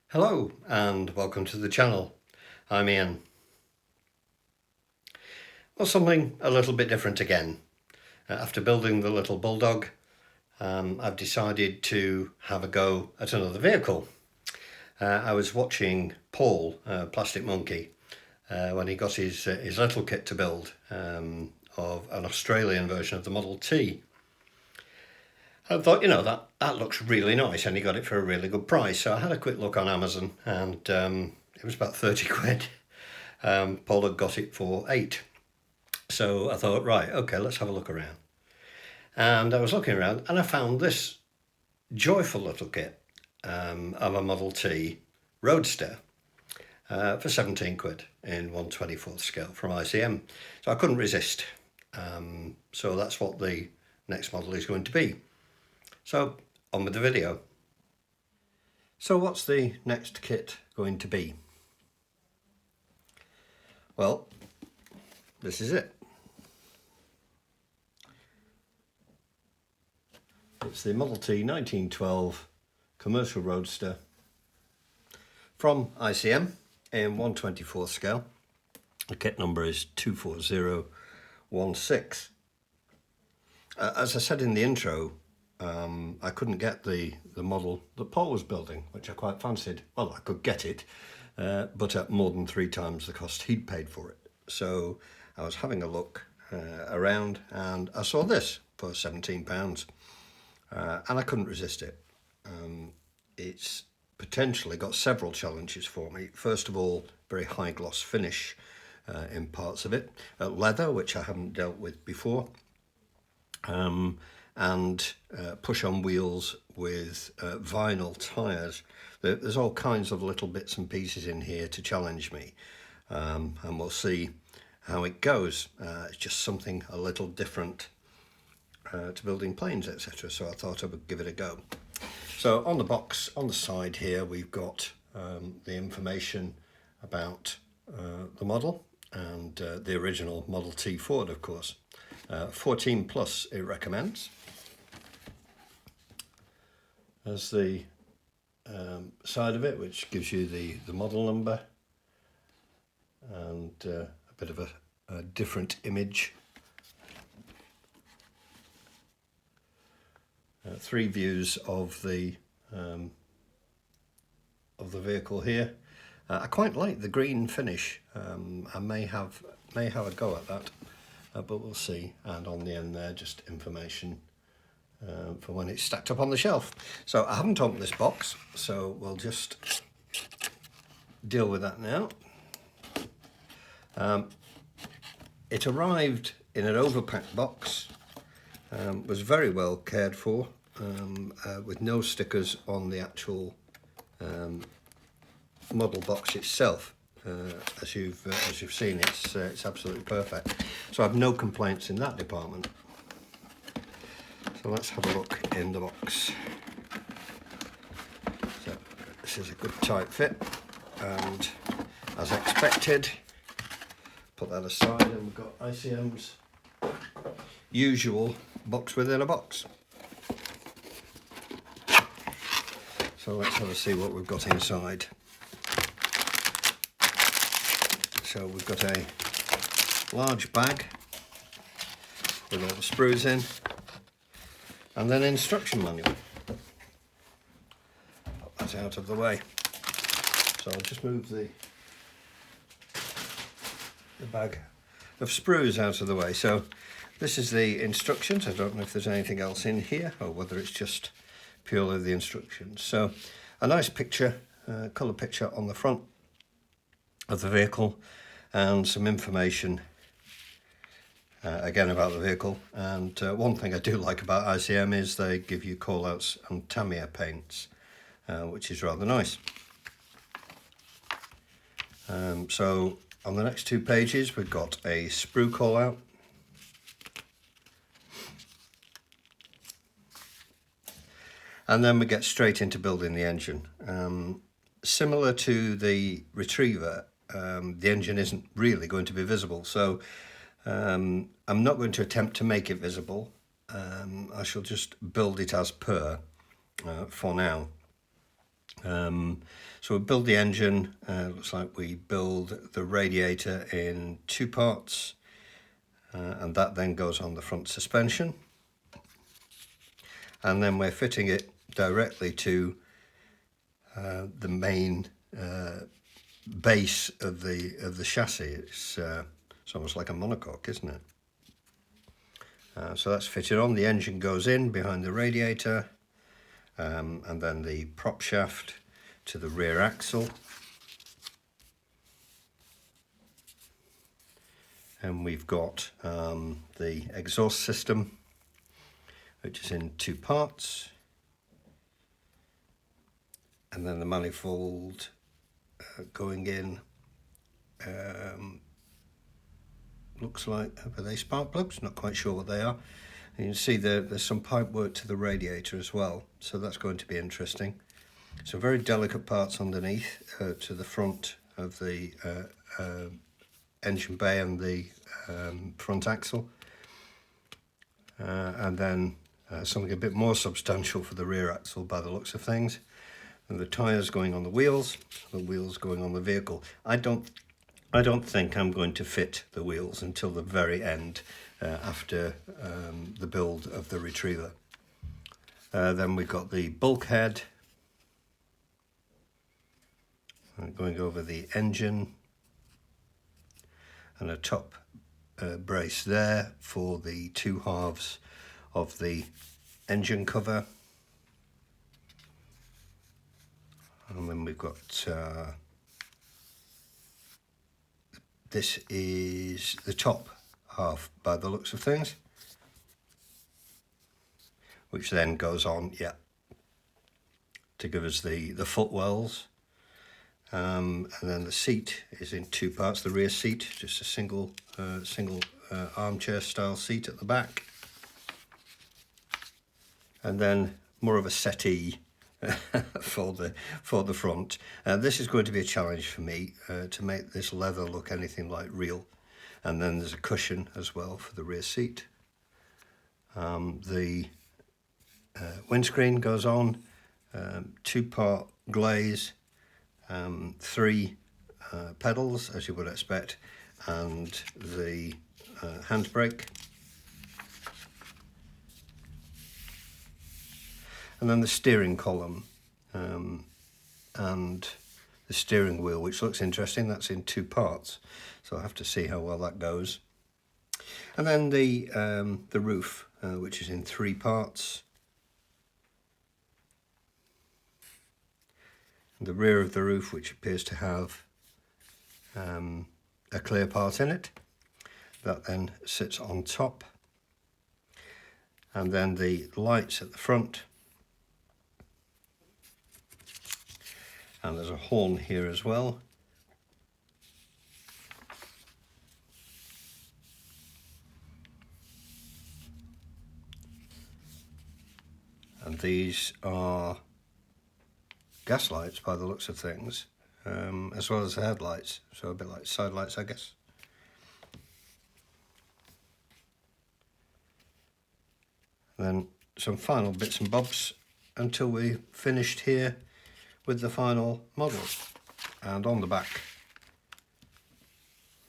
Hello and welcome to the channel. I'm Ian. Well, something a little bit different again. After building the little Bulldog, I've decided to have a go at another vehicle. I was watching Paul, Plastic Monkey, when he got his little kit to build of an Australian version of the Model T. I thought, that looks really nice, and he got it for a really good price. So I had a quick look on Amazon, and it was about 30 quid. Paul had got it for 8. So I thought, right, okay, let's have a look around. And I was looking around and I found this joyful little kit of a Model T Roadster for 17 quid in 1/24th scale from ICM. So I couldn't resist. So that's what the next model is going to be. So on with the video. So what's the next kit going to be? Well, this is it. It's the Model T 1912 Commercial Roadster from ICM in 1/24th scale. The kit number is 24016. As I said in the intro, I couldn't get the model that Paul was building, which I quite fancied. Well, I could get it, but at more than 3 times the cost he'd paid for it. So I was having a look around and I saw this for £17. And I couldn't resist it. It's potentially got several challenges for me. First of all, very high gloss finish in parts of it. Leather, which I haven't dealt with before. And push-on wheels with vinyl tyres. There's all kinds of little bits and pieces in here to challenge me. And we'll see how it goes. It's just something a little different to building planes, etc. So I thought I would give it a go. So on the box, on the side here, we've got the information about the model and the original Model T Ford, of course. 14 plus it recommends. There's the side of it, which gives you the model number and a bit of a different image. 3 views of the vehicle here. I quite like the green finish. I may have a go at that, but we'll see. And on the end there, just information for when it's stacked up on the shelf. So I haven't opened this box, so we'll just deal with that now. It arrived in an overpacked box. Was very well cared for, with no stickers on the actual model box itself. As you've seen, it's absolutely perfect. So I have no complaints in that department. So let's have a look in the box. So this is a good tight fit, and as expected, put that aside, and we've got ICM's usual box within a box. So let's have a see what we've got inside. So we've got a large bag with all the sprues in, and then an instruction manual. Put that out of the way. So I'll just move the bag of sprues out of the way. So this is the instructions. I don't know if there's anything else in here or whether it's just purely the instructions. So a nice picture, colour picture on the front of the vehicle, and some information again about the vehicle. And one thing I do like about ICM is they give you call-outs and Tamiya paints, which is rather nice. So on the next 2 pages we've got a sprue call-out, and then we get straight into building the engine. Similar to the Retriever, the engine isn't really going to be visible, so I'm not going to attempt to make it visible. I shall just build it as per for now. So we build the engine. Looks like we build the radiator in 2 parts, and that then goes on the front suspension. And then we're fitting it directly to the main base of the chassis. It's almost like a monocoque, isn't it? So that's fitted on. The engine goes in behind the radiator, and then the prop shaft to the rear axle. And we've got the exhaust system, which is in 2 parts. And then the manifold going in. Looks like, are they spark plugs? Not quite sure what they are. And you can see there's some pipe work to the radiator as well, so that's going to be interesting. Some very delicate parts underneath to the front of the engine bay and the front axle. And then something a bit more substantial for the rear axle by the looks of things. And the tyres going on the wheels going on the vehicle. I don't think I'm going to fit the wheels until the very end, after the build of the Retriever. Then we've got the bulkhead going over the engine, and a top brace there for the 2 halves of the engine cover. And then we've got this is the top half by the looks of things, which then goes on, to give us the footwells. And then the seat is in 2 parts. The rear seat, just a single armchair style seat at the back, and then more of a settee for the front. This is going to be a challenge for me to make this leather look anything like real. And then there's a cushion as well for the rear seat. The windscreen goes on, 2-part glaze, 3 pedals as you would expect, and the handbrake. And then the steering column and the steering wheel, which looks interesting. That's in 2 parts, so I'll have to see how well that goes. And then the roof, which is in 3 parts. And the rear of the roof, which appears to have a clear part in it, that then sits on top. And then the lights at the front. And there's a horn here as well. And these are gas lights by the looks of things, as well as the headlights, so a bit like side lights, I guess. And then some final bits and bobs until we finished here with the final model. And on the back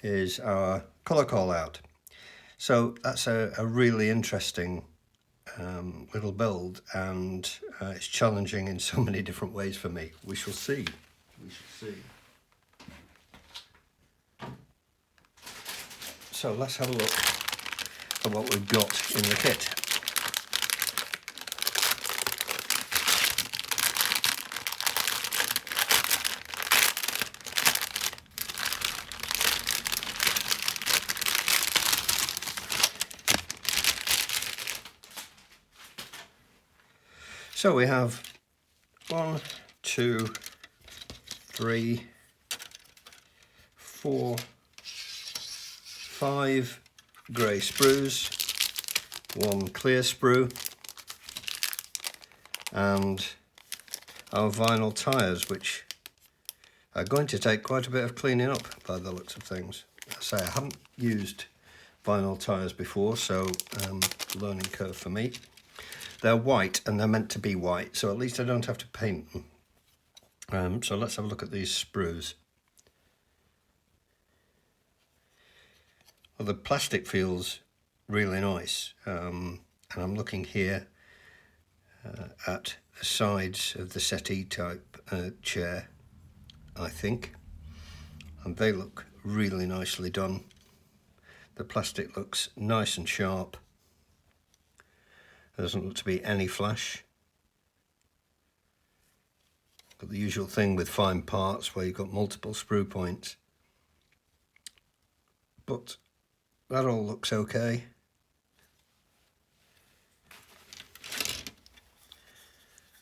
is our colour call out. So that's a really interesting little build, and it's challenging in so many different ways for me. We shall see. We shall see. So let's have a look at what we've got in the kit. So we have 1, 2, 3, 4, 5 grey sprues, 1 clear sprue, and our vinyl tyres, which are going to take quite a bit of cleaning up by the looks of things. I say I haven't used vinyl tyres before, so learning curve for me. They're white and they're meant to be white, so at least I don't have to paint them. So let's have a look at these sprues. Well, the plastic feels really nice, and I'm looking here at the sides of the settee type chair, I think, and they look really nicely done. The plastic looks nice and sharp. There doesn't look to be any flash. Got the usual thing with fine parts where you've got multiple sprue points, but that all looks okay.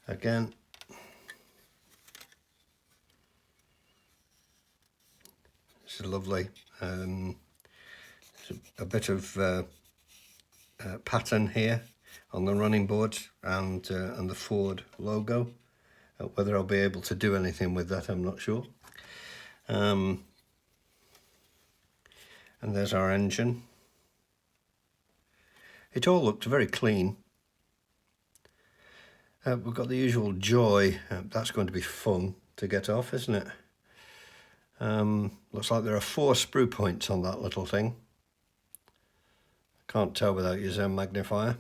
Again, this is lovely. There's a bit of pattern here on the running boards and the Ford logo. Whether I'll be able to do anything with that, I'm not sure. And there's our engine. It all looked very clean. We've got the usual joy. That's going to be fun to get off, isn't it? Looks like there are 4 sprue points on that little thing. Can't tell without using a magnifier.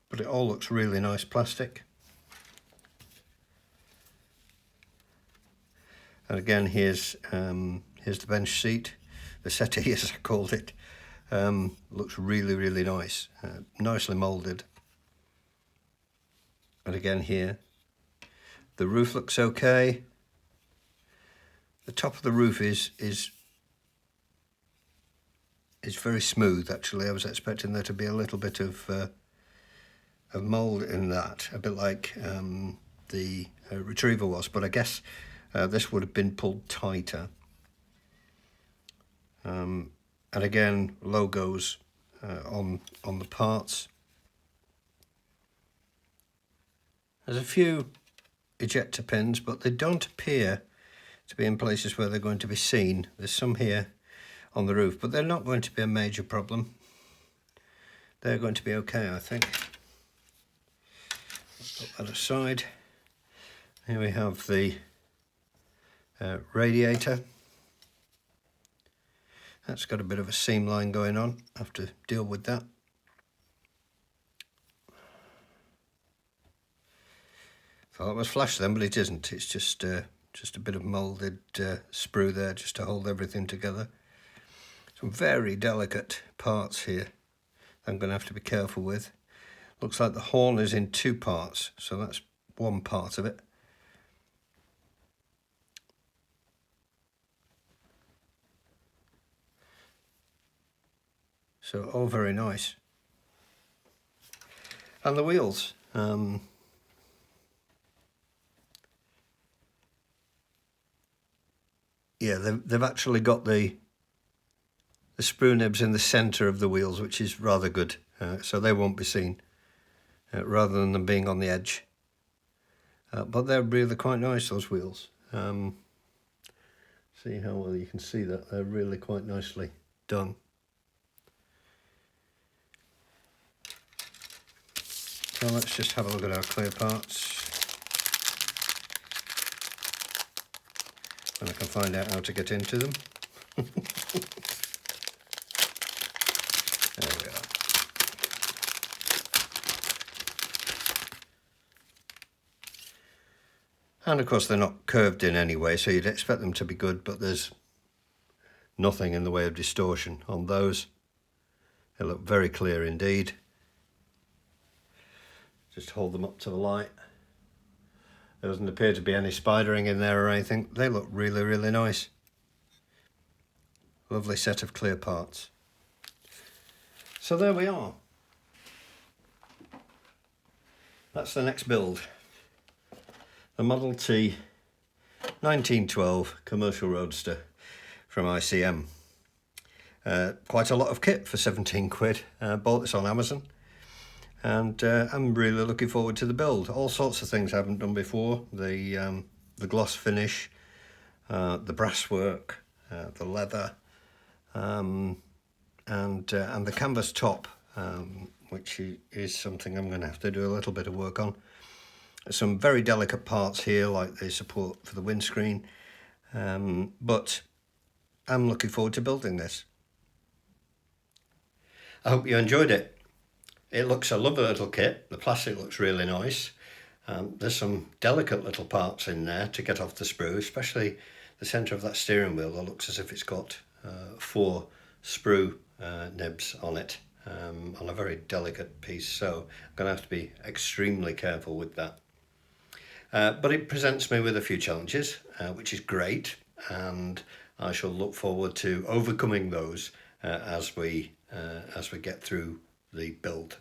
But it all looks really nice plastic. And again, here's the bench seat, the settee as I called it. Looks really, really nice, nicely moulded. And again here, the roof looks okay. The top of the roof is very smooth actually. I was expecting there to be a little bit of mould in that, a bit like the Retriever was, but I guess this would have been pulled tighter. And again, logos on the parts. There's a few ejector pins, but they don't appear to be in places where they're going to be seen. There's some here on the roof, but they're not going to be a major problem. They're going to be okay, I think. Put that aside. Here we have the radiator. That's got a bit of a seam line going on. I have to deal with that. Thought it was flash then, but it isn't. It's just a bit of moulded sprue there just to hold everything together. Some very delicate parts here I'm going to have to be careful with. Looks like the horn is in 2 parts, so that's one part of it. So all very nice. And the wheels. Yeah, they've actually got the sprue nibs in the centre of the wheels, which is rather good. So they won't be seen, rather than them being on the edge. But they're really quite nice, those wheels. See how well you can see that. They're really quite nicely done. So let's just have a look at our clear parts. And I can find out how to get into them. There we are. And of course they're not curved in any way, so you'd expect them to be good, but there's nothing in the way of distortion on those. They look very clear indeed. Just hold them up to the light. There doesn't appear to be any spidering in there or anything. They look really, really nice. Lovely set of clear parts. So there we are. That's the next build. The Model T 1912 Commercial Roadster from ICM. Quite a lot of kit for 17 quid. Bought this on Amazon. And I'm really looking forward to the build. All sorts of things I haven't done before. The gloss finish, the brasswork, the leather, and the canvas top, which is something I'm going to have to do a little bit of work on. Some very delicate parts here, like the support for the windscreen, but I'm looking forward to building this. I hope you enjoyed it. It looks a lovely little kit. The plastic looks really nice. There's some delicate little parts in there to get off the sprue, especially the centre of that steering wheel that looks as if it's got 4 sprue nibs on it, on a very delicate piece, so I'm going to have to be extremely careful with that. But it presents me with a few challenges, which is great, and I shall look forward to overcoming those as we get through the build.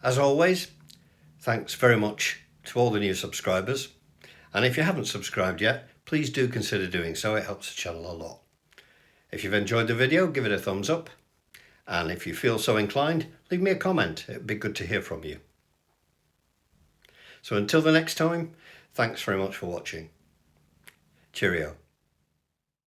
As always, thanks very much to all the new subscribers, and if you haven't subscribed yet, please do consider doing so. It helps the channel a lot. If you've enjoyed the video, give it a thumbs up, and if you feel so inclined, leave me a comment. It'd be good to hear from you. So until the next time, thanks very much for watching. Cheerio.